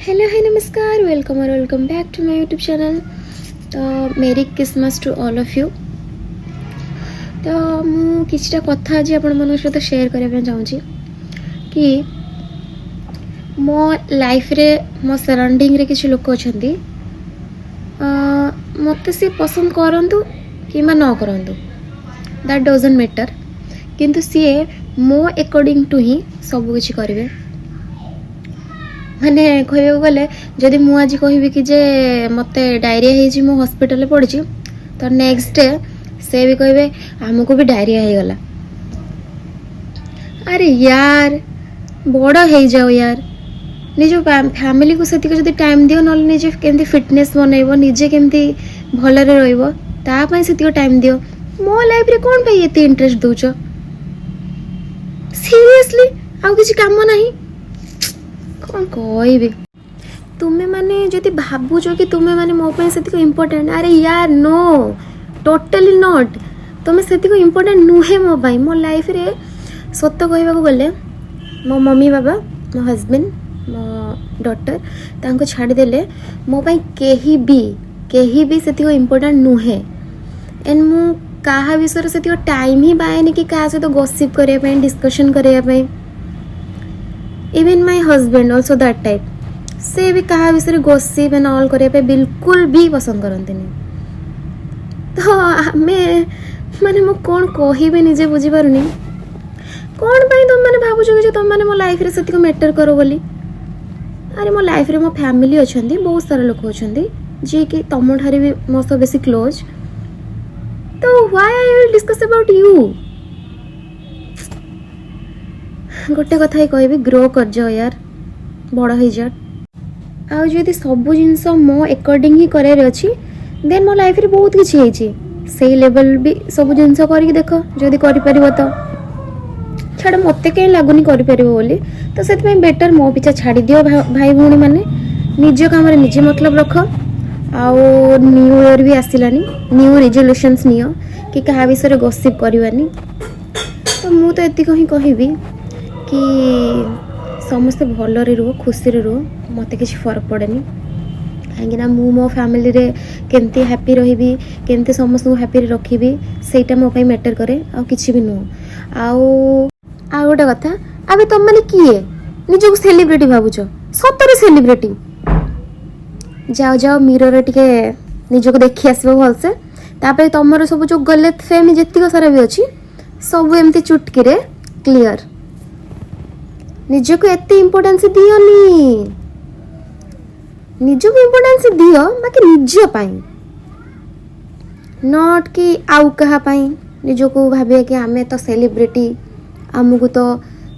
Hello hi नमस्कार welcome back to my YouTube channel. तो merry Christmas to all of you. तो मु किछटा कथा आज आपण मन सहित शेयर करबा चाहूँगी कि मो लाइफ रे मो सराउंडिंग रे किछि लोक अछंती मते से पसंद करंतु किमा न करंतु दैट डजंट मैटर, किंतु सी मो अकॉर्डिंग टू ही सब किछि करिवे। माने कहबो गले जदि मु आज कहबी कि जे मते डायरिया हेजी मो हॉस्पिटल में पड़ी तो नेक्स्ट डे से भी कहबे हमको भी डायरिया हो गला। अरे यार बड़ हो जाओ यार, निज फैमिली को सेतिक जदि टाइम दियो न निजे केमती फिटनेस बनैबो, निजे केमती भलरे रहइबो ता पई सेतिक टाइम दियो। मो लाइफ रे कोन पई एते इंटरेस्ट दोछ? सीरियसली आउ किछि काम नाही। कौन कहबी तुम्हें माने जदि भाबुच कि तुम्हें माने मो पे सेतिक इम्पोर्टेंट, अरे यार नो, टोटली नॉट। तुम्हें सेतिक इम्पोर्टेंट नुहे मो भाई। मो लाइफ रे सत्य कहबा को गले मो मम्मी बाबा, मो हस्बैंड, मो डॉटर तांको छाड़ी देले मो भाई केही भी सेतिक इम्पोर्टेंट नुहे। एंड मु काहा विषय सेतिक टाइम ही पाएनी कि काहा से तो गॉसिप करिया पे, डिस्कशन करिया पे। Even my husband also that type, से भी कहा विषय गॉसिप एंड ऑल करे पे बिल्कुल भी पसंद करते नहीं। तो मैं माने मो कौन कहबे निजे बुझी पारुनी। कौन पाई तुम माने भाबुछ कि तुम माने मो लाइफ रे सेतिक मैटर करो बोली? अरे मो लाइफ रे मो फैमिली अछंती, बहुत सारा लोक अछंती जे कि तमो ठारे भी मो सो बेसी क्लोज। तो why I will discuss about you? गोटे कथा ही कहबी, ग्रो कर जाओ यार, बड़ हो जा। आ जदि सब जिनस मो अकॉर्डिंग ही करे अछि देन मो लाइफ रे बहुत किछि हेछि। सेही लेवल भी सब जिनस करिक देखो, जदि करि परिबो तो छाड़। मते के लागुनी करि परिबो बोली, तो सेत में बेटर मो पीछा छाड़ी दियो भाई भौणी माने। निज काम रे निजे मतलब रख। आउ न्यू ईयर भी आसिलानी, न्यू रिजोल्यूशंस नियो कि कहा विषय रे गॉसिप करबानी। तो मु तो एतिक ही कहबी कि समस्ते भलरे रुह, खुशी रे रुह, मते किसी फरक पड़ेनी। कहीं मु मो फैमिली रे केमती हैप्पी रहिबी, केमती समस्त हैप्पी रखिबी, सेटा मो पई मैटर करे, आ किछि भी नुह। आ गोटे कथा, अबे तुम माने किए निजो को सेलिब्रिटी भाबुछ? सतरे सेलिब्रिटी? जाओ मिरर रे टिके निजो को देखि आसीबो भलसे, तापर तमरो सब जो गलत फहमी जत्तिक सारा भी अछि सब एमती चुटकी रे क्लियर। निजको एते इम्पोर्टेंस दियोनी, निजको इम्पोर्टेंस दियो बाकी निज पाई, नॉट कि आउ कहा पाई। निजको भाबे कि आमे तो सेलिब्रिटी, आमको तो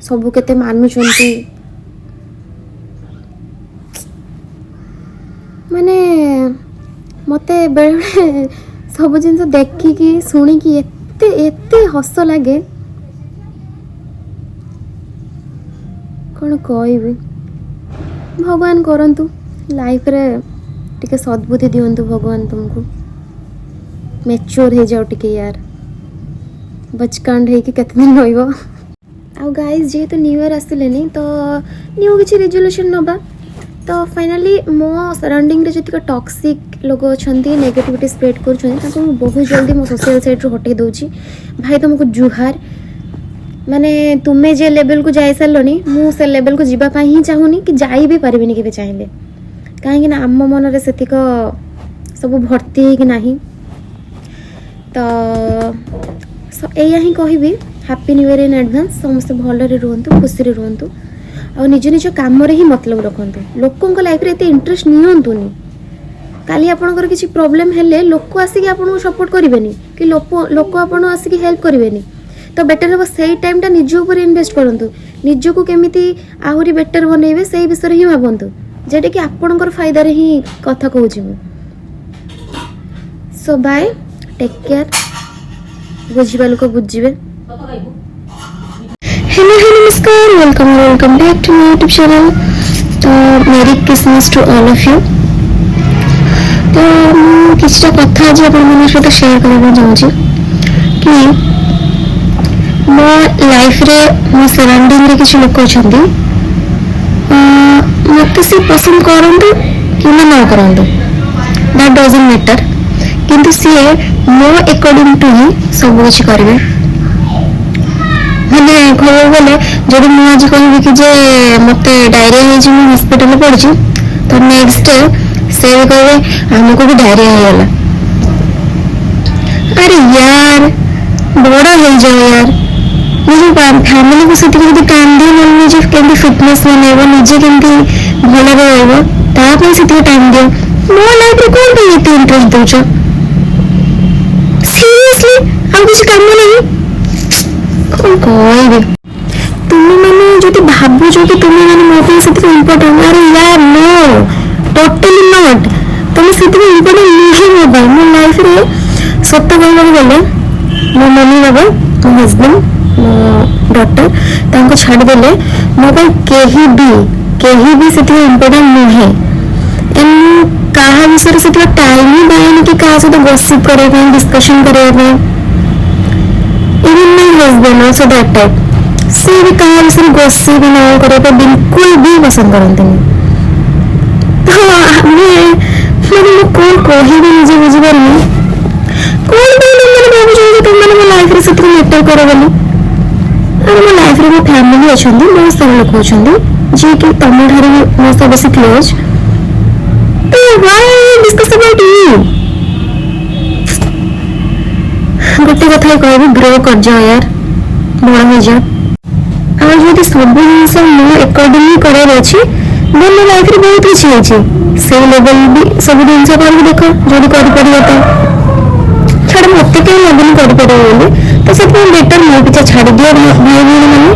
सब केते मानुचंती। माने मते बेले सब जिनस देखी कि सुनी कि एते हस लागे। कौन कहबी, भगवान करंतु लाइफ रे टिके सद्बुद्धि दियंतु भगवान, तुमको मैच्योर हो जाओ टिके यार, बचकांड है कि केते दिन रहइबो। आ गाइस जेहेतु न्यू ईयर आसिलेनी तो न्यू किछि रिजोल्यूशन नबा। तो फाइनली मो सराउंडिंग रे जतिक टॉक्सिक लोग अछंती, नेगेटिविटी स्प्रेड करछंती, ताको मु बहुत जल्दी मो सोशल साइट रो हटै दोछि। भाई तुमको जुहार। माने तुम्हें जे लेवल को जाई सारलोनी, मु से लेवल को जीवा पाई ही चाहूनी कि जाई भी पारिबिनी केबे चाहिले। काहे ना आम मन रे सेतिक सब भर्ती है कि नाही। तो एया ही कहबी, happy new year in advance. समस्त भलरे रहंतु, खुशी रे रहंतु, आ निज काम रे ही मतलब रखंतु। लोकन को लाइफ रे एते इंटरेस्ट नियंतुनी। काली आपनकर किछि प्रॉब्लम हेले लोक आसी कि आपन सपोर्ट करिवेनी कि लोक आपन आसी कि हेल्प करिवेनी। तो बेटर हम से टाइम टा निज ऊपर इन्वेस्ट करंतु, निज को केमिति आहुरी बेटर बनैबे से विषय ही भाबंतु, जेटा कि आपनकर फायदा रे ही कथा कहूची मु। सो बाय, टेक केयर, बुझिबा लोक बुझिबे। हेलो नमस्कार, welcome back to my YouTube channel. तो merry Christmas to all of you. तो किछटा कथा आज आपण मन सहित शेयर करबा चाहूची कि मो लाइफ रे मो सराउंडिंग रे किछि लोक अछंती मत सी पसंद करतु कि न करतु दैट डजंट मैटर किंतु सी मो अकॉर्डिंग टू ही सब किसी करेंगे मैंने कहूँ गले जब मुझे आज कहि कि जे मत डायरिया हो हस्पिटाल पड़ी तो नेक्स्ट डे से भी कहे आमको भी डायरिया होगा अरे यार बड़ा हो जाओ यार निज फैमिली को से टाइम दियो ना निजे केमती फिटनेस बनइब निजे केमती भल रही से टाइम दियो मो लाइफ रे कौन पे एते इंटरेस्ट दउछ सीरियसली आ किसी काम नहीं कौन कहबे तुम मैंने जदि भाबुछ कि तुम मैंने मो पे से इम्पोर्टेंट अरे यार नो टोटली नॉट तुम से इम्पोर्टेंट नहीं मो भाई मो लाइफ रे सत्य कहला गले मो मम्मी बाबा मो हस्बैंड मो डॉक्टर तांको छाड़ देले मो पे केही भी से इम्पोर्टेंट नहीं एंड कहा विषय से टाइम ही पाएनि कि कहा सहित गॉसिप करने पे डिस्कशन करने पे even my husband also that type से भी कहा विषय गॉसिप न करने पे बिल्कुल भी पसंद करते नहीं तो मैं कौन कहि भी निजे बुझी पारनी कौन भी मैंने भाबुछ तुम मैंने मो लाइफ रे से मैटर करो बोली अरे मो लाइफ रे मो फैमिली अछंती बहुत सारा लोक अछंती जे कि तुम ठारे मो से बेसी क्लोज तो व्हाई डिस्कस अबाउट यू गोटे कथा कहबी ग्रो कर जाओ यार बड़ा हो जा आ जदि सब जिनिस मो अकॉर्डिंगली करार अछि देन मो लाइफ रे बहुत किछि अछि से लेवल भी सब जिनिस पर देखो जदि कर परियो तो छाड़ मते के लगन कर परियो बोली तो सब बेटर मो पीछे छाड़ दियो भाई बहन माने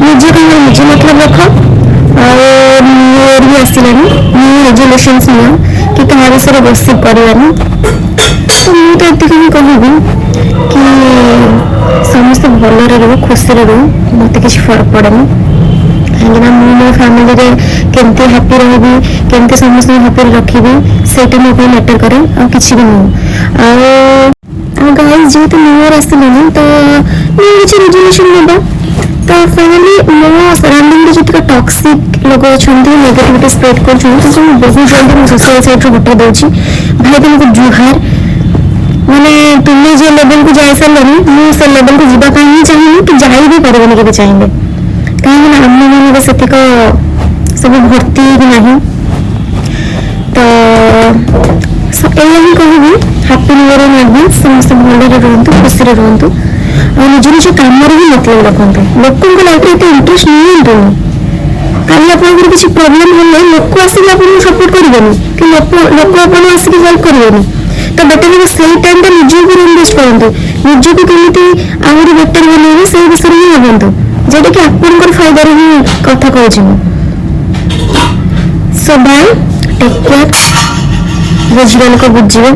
निजे का निजे मतलब रखो और मोर भी आसिलानी न्यू रेजुलेशंस नियो कि कहा विषय गॉसिप करवानी तो मुझे तो एतिक ही कहबी कि समस्त भलरे रहो खुशी रहो मत किसी फर्क पड़ेनी कहीं मो फैमिली रे केमती हैप्पी रही केमती समस्त हैप्पी रखी सेटा मो पे मैटर करे आ किछि भी नहीं गाइस जेहेतु न्यू ईयर आसिलानी तो न्यू किछि रेजुलेशन नेबा तो फाइनली मो सराउंडिंग रे जतिक टॉक्सिक लोग अछंती नेगेटिविटी स्प्रेड करछन तो बहुत जल्दी मो सोशल साइट रो हटा देछि भाई तुमको जुहार माने तुम्हें जे लेवल को जाय सारलनी मो से लेवल को जीवा का ही चाहिए कि जाई भी परबनी के चाहिए कहीं ना हम मन में सेतिक सब भर्ती नहीं तो यही कहबी happy new year in advance समस्त भलरे रहंतु खुशी रे रहंतु और निज निज काम रे ही मतलब रखंतु लोकन को लाइफ रे इंटरेस्ट नहीं होतो काली आपन किसी प्रॉब्लम होले लोक आसी आपन सपोर्ट करबेनी कि लोक आपन आसी हेल्प करबेनी तो बेटर से टाइम निजी को इन्वेस्ट करंतु निजी को केमिति आहुरी बेटर बनइबे से विषय ही भाबंतु जेटा कि आपनकर फायदा रे ही कथा कहै छी सो बाय टेक केयर बुझिबन को बुझिबे